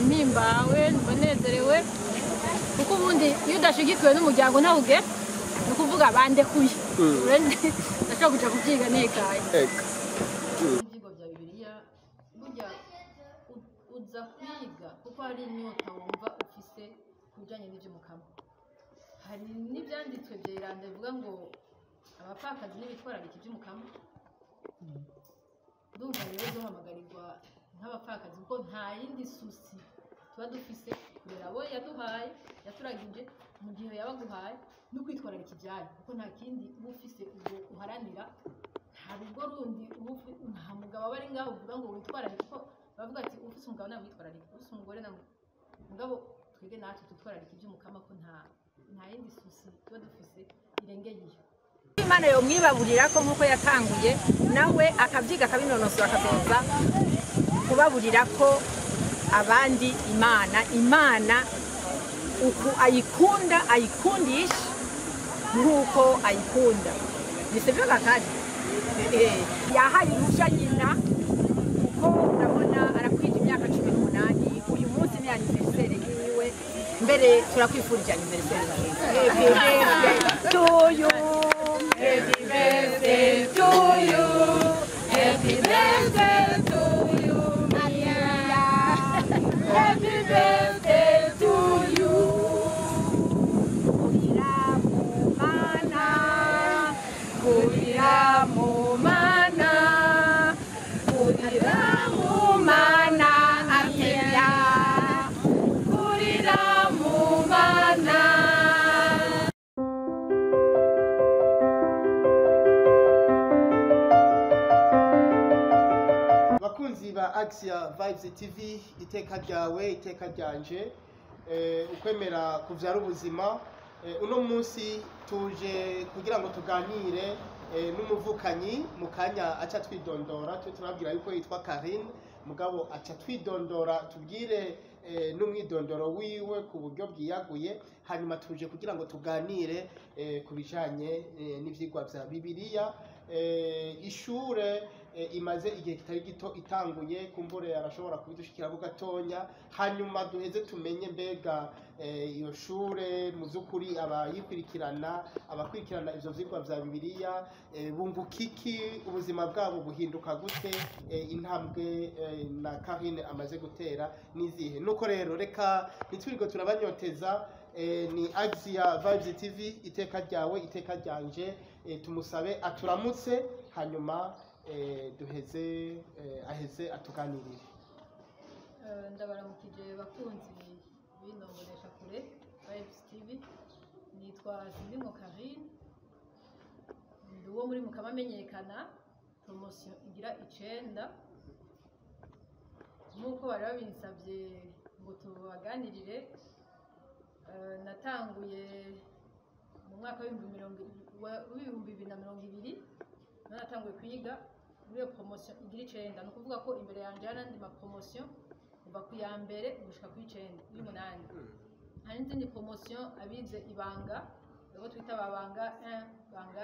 mpimbawe mbanezerewe kuko ubundi iyo udashigikiwe n'umuryango ntawuge ni ukuvuga bandekuye ndashobora kuja kuvyiga nekaye ivyigwa vya bibiliya burya uza kwiga kuko hari inyota wumva ufise ku bijanye n'ivy'umukama hari n'ivyanditswe vyeranda bivuga ngo abapfakazi n'ibitwararika ivy'umukama ndumva rero duhamagarirwa nk'abapfakazi kuko nta yindi susi tuba dufise kurera abo yaduhaye yaturagije mu gihe yabaguhaye no kwitwararika ibyayo kuko nta kindi uba ufise ubwo uharanira nta rugo rundi nta mugabo aba ari ngaho uvuga ngo witwararike kuko bavuga ati ufise umugabo nawe witwararika ufise umugore nawe mugabo twebwe natwe tutwararika iby'umukama ko nta yindi susi tuba dufise irengeye iyo Imana yo mwibaburira ko nkuko yatanguye nawe akavyiga kabinonosora akazoza kubaburira ko abandi Imana uku ayikundisha nkuko ayikunda nisevyo kakari yahaye urusha nyina kuko urabona arakwije imyaka 18 uyu munsi ni anniversaire yiwe mbere turakwifurije anniversaire to you. Happy birthday to you. Happy birthday to you, Maria. Happy birthday to you. Kuriramu mana akeya. Kuriramu mana. Bakunzi ba Axia Vibes TV iteka ryawe iteka ryanje ukwemera kuvyara ubuzima uno munsi tuje kugira ngo tuganire n'umuvukanyi mu kanya aca twidondora turabwira yuko yitwa Karine mugabo aca twidondora tubwire n'umwidondoro wiwe ku buryo bwiyaguye hanyuma tuje kugira ngo tuganire ku bijanye n'ivyigwa vya Bibiliya ishure imaze igihe kitari gito itanguye kumbure arashobora kubidushikirako gatonya hanyuma duheze tumenye mbega iyo shure mu zukuri abakurikirana ivyo vyigwa vya Bibiliya bungukiki ubuzima bwabo buhinduka gute intambwe na Karine amaze gutera nizihe nuko rero reka nitwiriko turabanyoteza ni Axia Vibes TV iteka ryawe iteka ryanje tumusabe aturamutse hanyuma aheze atuganirire ndabaramukije bakunzi b'inongoresha kure Vibes TV nitwa Zindimo Karine ndi uwo muri mukama amenyekana promotion igira 9 nk'uko bari babinsabye ngo tubaganirire natanguye mu mwaka w'ibihumbi 2020 natanguye kwiga muri iyo promotion igira 9 no kuvuga ko imbere yanje yarandi ma promotion kuva ku ya mbere gushika ku 9 y'umunani hari n'izindi promotion abize ibanga abo twita babanga 1 banga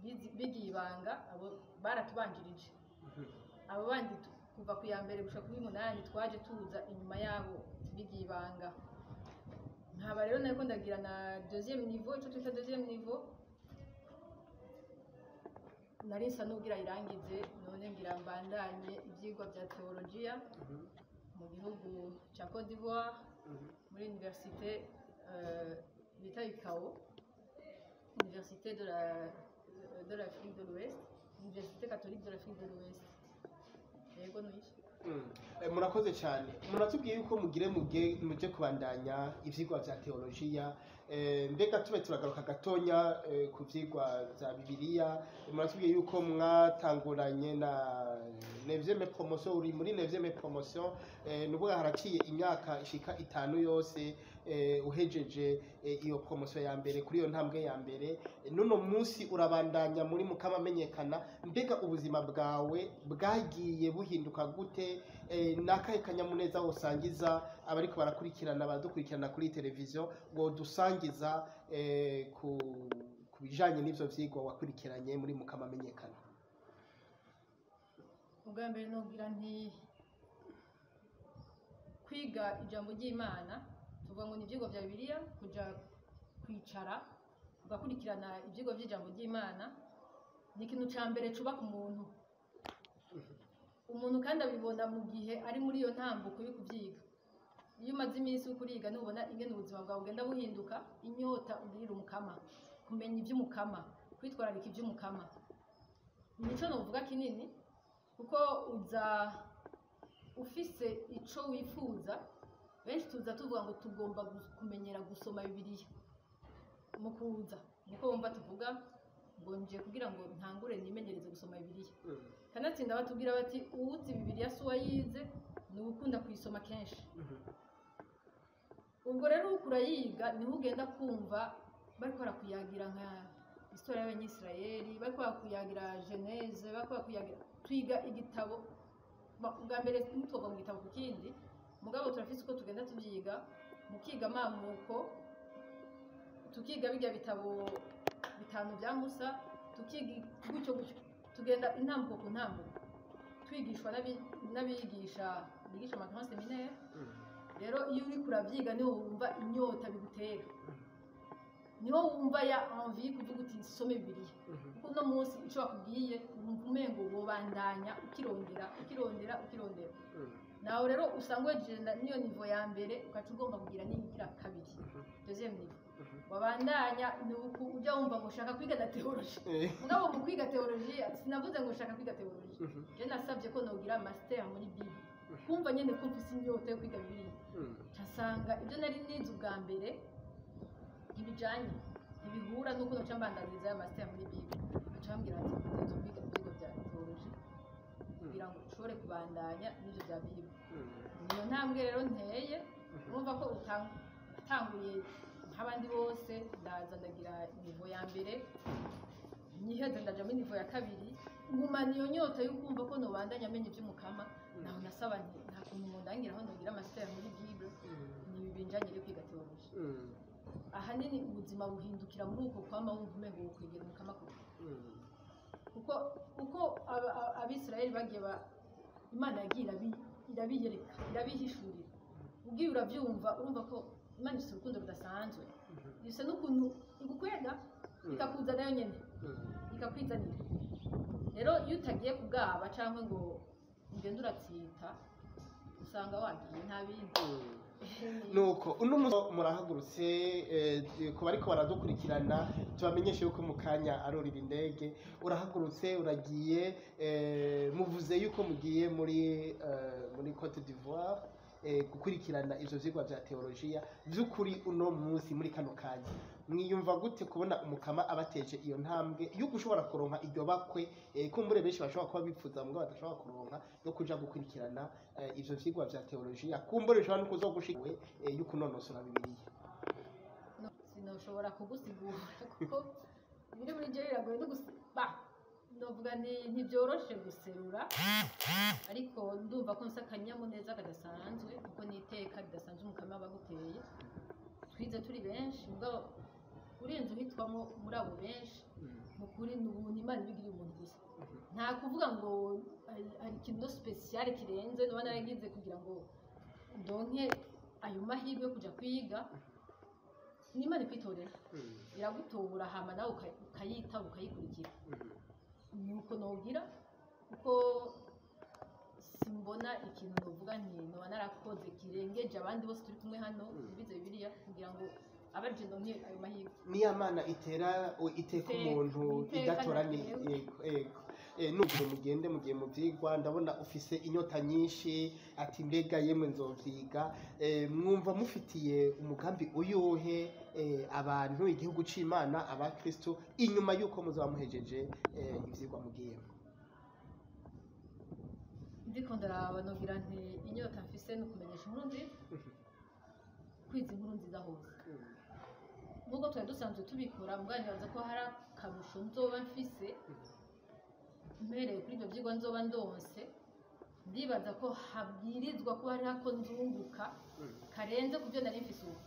2 bigi ibanga abo baratubanjirije abo bandi kuva ku ya mbere gushika ku 8 twaje tuza inyuma yabo bigi ibanga nkaba rero nariko ndagira na deuxième niveau ico twita deuxième niveau narisa nugira irangize none ngira mbandanye ivyigwa vya theologia mu gihugu ca Côte d'Ivoire muri université bita UCAO université de l'Afrique de l'Ouest université catholique de l'Afrique de l'Ouest yego nuishi murakoze cyane muratubwiye yuko muje kubandanya ivyigwa vya theologia mbega tube turagaruka gatonya ku vyigwa vya Bibiliya muratubwiye yuko mwatanguranye na 9e promotion uri muri 9e promotion nubwo haraciye imyaka ishika 5 yose uhejeje iyo promotion ya mbere kuri iyo ntambwe ya mbere nuno munsi urabandanya muri mukama amenyekana mbega ubuzima bwawe bwagiye buhinduka gute nakahe kanyamuneza wosangiza abariko barakurikirana badukurikirana kuri televiziyo ngo dusangiza ku bijanye n'ivyo vyigwa wakurikiranye muri mukama amenyekana ubwa mbere nogira nti kwiga ijambo ry'Imana tuvuga ngo ni ivyigwa vya Bibiliya kuja kwicara ugakurikirana ivyigwa vy'ijambo ry'Imana ni ikintu ca mbere cubaka umuntu kandi abibona mu gihe ari muri iyo ntambuko yo kuvyiga iyo umaze iminsi ukuriga nubona ingene ubuzima bwawe bugenda buhinduka inyota ugirira umukama kumenya ivy'umukama kwitwararika ivy'umukama nico novuga kinini kuko uza ufise ico wifuza benshi tuza tuvuga ngo tugomba kumenyera gusoma Bibiliya mu kuza niko wumva tuvuga ngo nje kugira ngo ntangure nimenyereze gusoma Bibiliya kanatsinda batubwira bati uwuzi Bibiliya si uwayize ni ukunda kuyisoma kenshi ubwo rero ukurayiga niho ugenda kumva bariko barakuyagira nka historia y'Abanyisirayeli bariko barakuyagira Genese bariko barakuyagira twiga igitabo bwa mbere ntitwova mu gitabo ku kindi mugabo turafise uko tugenda tuvyiga mukiga amamuko tukiga bijya bitabo bitanu bya Musa tukiga gutyo tugenda intambuko ku ntambuko twigishwa n'abigisha bigisha mu grand séminaire rero iyo uri kuravyiga niho wumva inyota bigutera niho wumva ya envie kuvuga uti some Bibiliya kuko no munsi ico bakubwiye wumva umengo wobandanya ukirondera naho rero usanga wegenda niyo nivo ya mbere ukaca ugomba kugira n'igira kabiri deuxième niveau wabandanya nuko ujya wumva ngo ushaka kwiga na theologie mugabo mu kwiga theologie sinavuze ngo ushaka kwiga theologie je nasabye ko nogira master muri Bible kumva nyene ko mfise inyota yo kwiga Bibiliya casanga ibyo nari nize ubwa mbere ibijanye ibihura nuko no cyambandaniza ya master muri Bible acambwira ati utezo kwiga ibyo bya theologie kugira ngo ushobore kubandanya n'ibyo bya Bible niyo ntambwe rero nteye urumva ko utanguye nk'abandi bose ndaza ndagira nivo ya mbere nyiheze ndaja muri nivo ya kabiri ngumana iyo nyota yo kumva ko nobandanya amenye iby'umukama naho nasaba nta kuntu ndangira aho ndogira master muri Bible ni ibinjanye no kwiga theologie ahanini ubuzima buhindukira muri uko kwama wumva umengo wokwegera umukama kuko abisirayeli bagiye Imana yagira irabiyereka irabihishurira ubwiye uravyumva urumva ko Imana ifite urukundo rudasanzwe bisa n'ukuntu igukwega ikakuza nayo nyene ikakwizanira rero iyo utagiye kugaba cyangwa ngo ugende uratsita usanga wagiye nta bindi nuko uno murahagurutse ku bariko baradukurikirana tubamenyeshe yuko mu kanya arorira indege urahagurutse uragiye muvuze yuko mugiye muri Côte d'Ivoire gukurikirana ivyo vyigwa vya theologia vy'ukuri uno munsi muri kano kanya mwiyumva gute kubona umukama abateje iyo ntambwe yo gushobora kuronka iryo bakwe kumbure benshi bashobora kuba bipfuza ngo badashobora kuronka yo kuja gukurikirana ivyo vyigwa vya theologia kumbure bishobora no kuzogushikwe yuko nonosora Bibiliya sinoshobora kugusigura kuko biri muri je biragoye no novuga ntibyoroshe guserura ariko ndumva ko nsa akanyamuneza kadasanzwe kuko n'iteka ridasanzwe umukama baguteye twize turi benshi mugabo urenze uhitwamo muri abo benshi mukuri n'ubuntu Imana ibigiriye umuntu gusa nta kuvuga ngo hari ikintu special kirenze no naragize kugira ngo ndonke ayo mahirwe yo kuja kwiga n'Imana ikwitorera iragutora hama nawe ukayita ukayikurikira nuko nogira kuko simbona ikintu novuga nti no narakoze kirengeje abandi bose turi kumwe hano bize Bibiliya kugira ngo abaje ndonke ayo mahirwe ni Imana iteka umuntu idatorani yego nubwo mugiye mu vyigwa ndabona ufise inyota nyinshi ati mbega yemwe nzovyiga mwumva mufitiye umugambi uyuhe abantu igihugu c'Imana abakristo inyuma yuko muzaba muhejeje ivyigwa mugiyemo ndiko ndaraba nogira nti inyota mfise no kumenyesha inkuru nziza kwiza inkuru nziza hose nubwo twari dusanzwe tubikora mugani baza ko hari akarusho nzoba mfise mpereye kuri ibyo vyigwa nzoba ndonse ndibaza ko habwirizwa ko hari hako nzunguka karenze kuvyo nari mfise ubu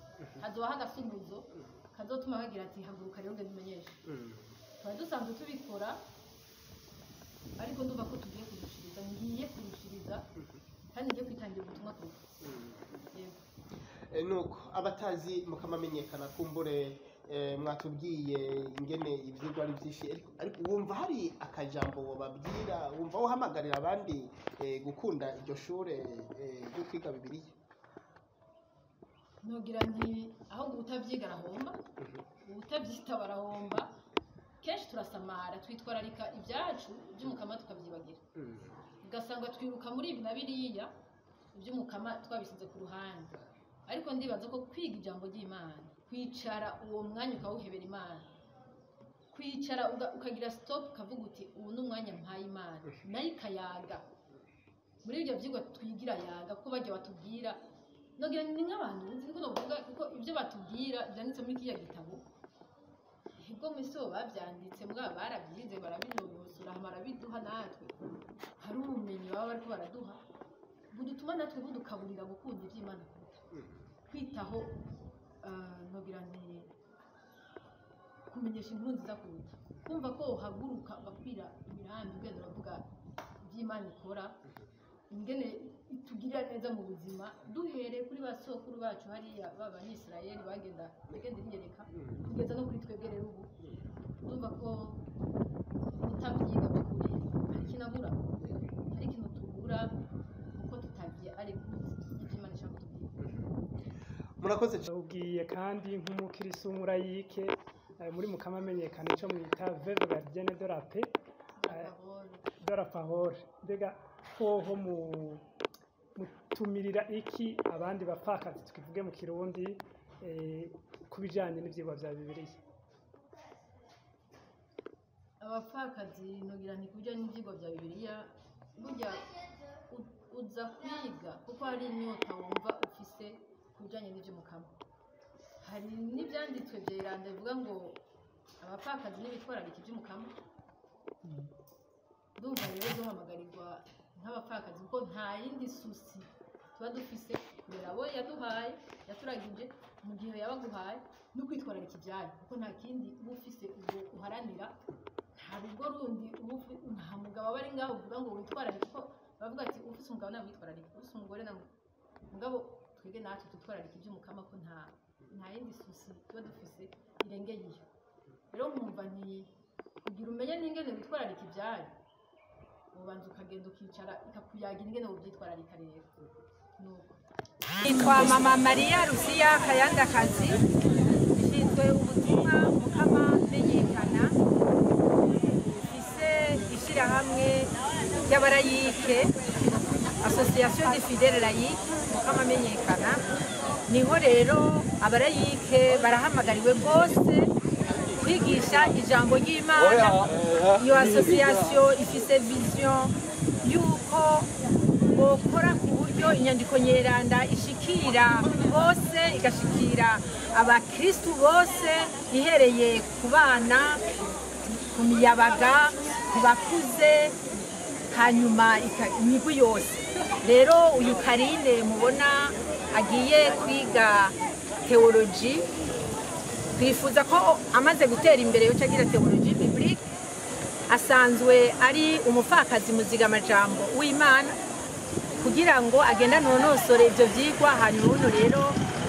hazobaho agasumuzo kazotuma kagira ati haguruka rero ngende umenyeshe twari dusanzwe tubikora ariko ndumva ko ngiye kurushiriza kandi ngiye kwitangira ubutumwa kure nuko abatazi mukamamenyekana kumbure mwatubwiye ingene ivyigwa ari vyinshi ariko wumva hari akajambo wababwira wumva uhamagarira abandi gukunda iryo shure ryo kwiga Bibiliya nogira nti aho utavyiga arahomba utavyita barahomba kenshi turasamara twitwararika ibyacu by'umukama tukavyibagira ugasanga twiruka muri ibi na biriya iby'umukama twabisize ku ruhande ariko ndibaza ko kwiga ijambo ry'Imana kwicara uwo mwanya ukawuhebera Imana kwicara ukagira stop ukavuga uti ubu ni umwanya mpaye Imana nayo ikayaga muri ibyo byigwa twigira yaga ko bajya batubwira nogira ni nk'abantu nzi ko novuga kuko ibyo batubwira byanditse muri kiriya gitabo ubwo miso babyanditse mbwa barabyize barabinonosora barabiduha natwe hari ubumenyi baba bariko baraduha budutuma natwe budukaburira gukunda iby'Imana kwitaho nogira nti kumenyesha inkuru nziza kuruta kumva ko uhaguruka ugakwira imirambi ugenda uravuga iby'Imana ikora ingene itugirira neza mu buzima duhereye kuri basokuru bacu hariya b'Abanyisirayeli bagenda biyereka kugeza no kuri twebwe rero ubu urumva ko utabyiga by'ukuri hari kinabura hari ikintu tubura kuko tutavye ari iby'Imana ishaka kutubwira murakoze ubwiye kandi nk'umukiristo murayike muri mukamamenyekana ico mwita veuve gardienne de la paix de la parole mbega hoho mutumirira iki abandi bapfakazi tukivuge mu Kirundi kubijanye n'ivyigwa vya Bibiliya abapfakazi nogira nti kubijanye n'ivyigwa vya Bibiliya burya uza kwiga kuko hari inyota wumva ufise kubijanye n'ivy'umukama hari n'ivyanditswe vyeranda bivuga ngo abapfakazi n'ibitwararika ivy'umukama ndumva rero duhamagarirwa nk'abapfakazi kuko nta yindi susi tuba dufise kubera abo yaduhaye yaturagije mu gihe yabaguhaye no kwitwararika ibyayo kuko nta kindi uba ufise ubwo uharanira nta rugo rundi nta mugabo aba ari ngaho uvuga ngo witwararike kuko bavuga ati ufise umugabo nawe witwararika ufise umugore nawe mugabo twebwe natwe tutwararika iby'umukama ko nta yindi susi tuba dufise irengeye iyo rero nkumva nti kugira umenye n'ingene witwararika ibyayo ubanza ukagenda ukicara ikakuyagira ingene ubyitwararika rero nuko nitwa Mama Maria Rusiya Kayandakazi ishinzwe ubutumwa mukama menyekana ise ishirahamwe y'abarayike Association des Fidèles Laïcs mukama menyekana niho rero abarayike barahamagariwe bose kwigisha ijambo ry'Imana iyo association ifise vision yuko bokora ku buryo inyandiko nyeranda ishikira bose igashikira abakristu bose ihereye ku bana ku miyabaga ku bakuze hanyuma imigwi yose rero uyu Karine mubona agiye kwiga theology twifuza ko amaze gutera imbere yo cagira theology biblique asanzwe ari umupfakazi muzigamajambo w'Imana kugira ngo agenda nonosore ivyo vyigwa hanyuma uno rero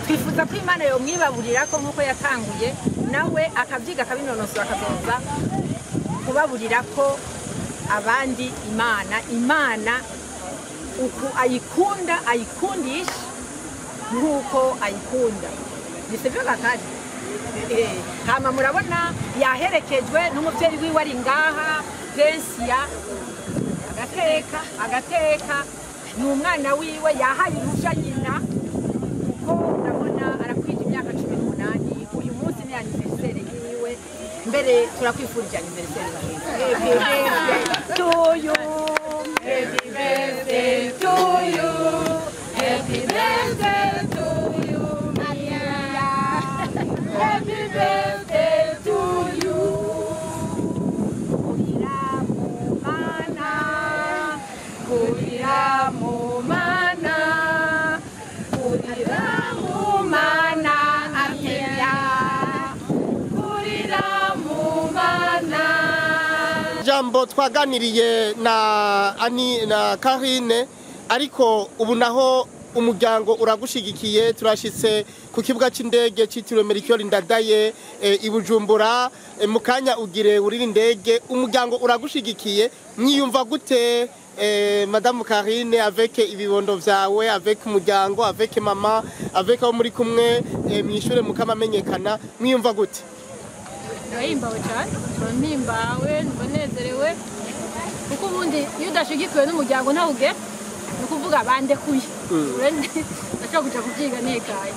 twifuza ko Imana yo mwibaburira ko nkuko yatanguye nawe akavyiga akabinonosora akazoza kubaburira ko abandi Imana uku ayikunda ayikundisha nkuko ayikunda nisevyo kakadi hama murabona yaherekejwe n'umuvyeyi wiwe ari ngaha Vensia agateka ni umwana wiwe yahaye urusha nyina kuko urabona arakwije imyaka 18 uyu munsi ni anniversaire yiwe mbere turakwifurije anniversaire happy birthday to you happy birthday to you happy birthday to you Maria happy birthday to you jambo twaganiriye na Karine ariko ubu naho umuryango uragushigikiye turashitse ku kibuga c'indege citiriwe Melchior Ndadaye i Bujumbura mu kanya ugire urira indege umuryango uragushigikiye mwiyumva gute Madame Karine avec ibibondo vyawe avec umuryango avec mama avec abo muri kumwe mwishure mukamamenyekana mwiyumva gute ndahimbawe cyane mpimbawe mbanezerewe kuko ubundi iyo udashigikiwe n'umuryango ntawuge ni ukuvuga bandekuye ndashobora kuja kuvyiga nekaye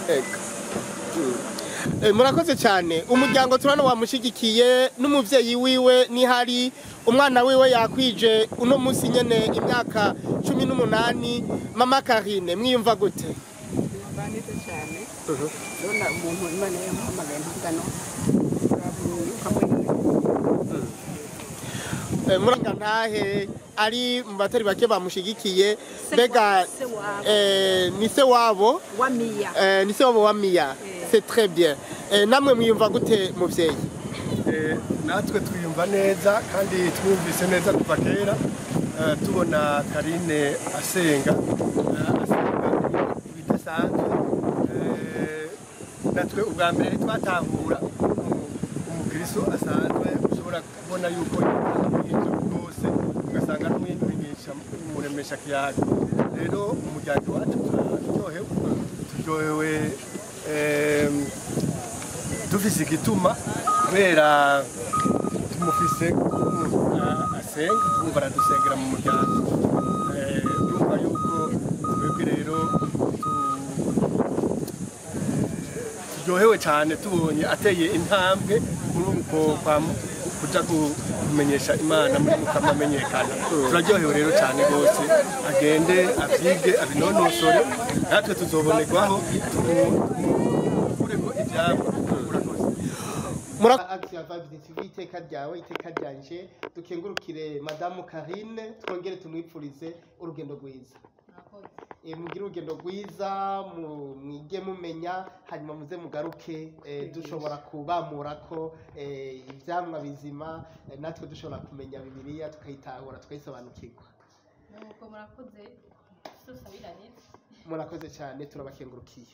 murakoze cyane umuryango turano wamushigikiye n'umuvyeyi wiwe nihari umwana wiwe yakwije uno munsi nyene imyaka 18 mama Karine mwiyumva gute banite cyane dona umuntu imana yamuhamagaye mpagano muranga ntahe ari mu batari bake bamushigikiye mbega ni se wabo wa Mia ni se wabo wa Mia c'est très bien namwe mwiyumva gute muvyeyi natwe twiyumva neza kandi twumvise neza kuva kera tubona Karine asenga bidasanzwe natwe ubwa mbere twatahura umukristo asanzwe ushobora kubona yuko ibintu byose ugasanga n'umwigisha umuremesha kiyaga rero umuryango wacu turyohewe dufise igituma kubera tumufise asenga kumva aradusengera mu muryango urumva yuko twebwe rero turyohewe cyane tubonye ateye intambwe muri uko kuja kumenyesha Imana muri mukamamenyekana turaryohewe rero cyane rwose agende avyige abinonosore natwe tuzobonerwaho tukureko ivyabo Action Vibes TV iteka ryawe iteka ryanje dukengurukire Madame Karine twongere tumwipfurize urugendo rwiza mugire urugendo rwiza mwige mumenya hanyuma muze mugaruke dushobora kubamurako ivyamwa bizima natwe dushobora kumenya Bibiliya tukayitahura tukayisobanukirwa nuko murakoze murakoze cyane turabakengurukiye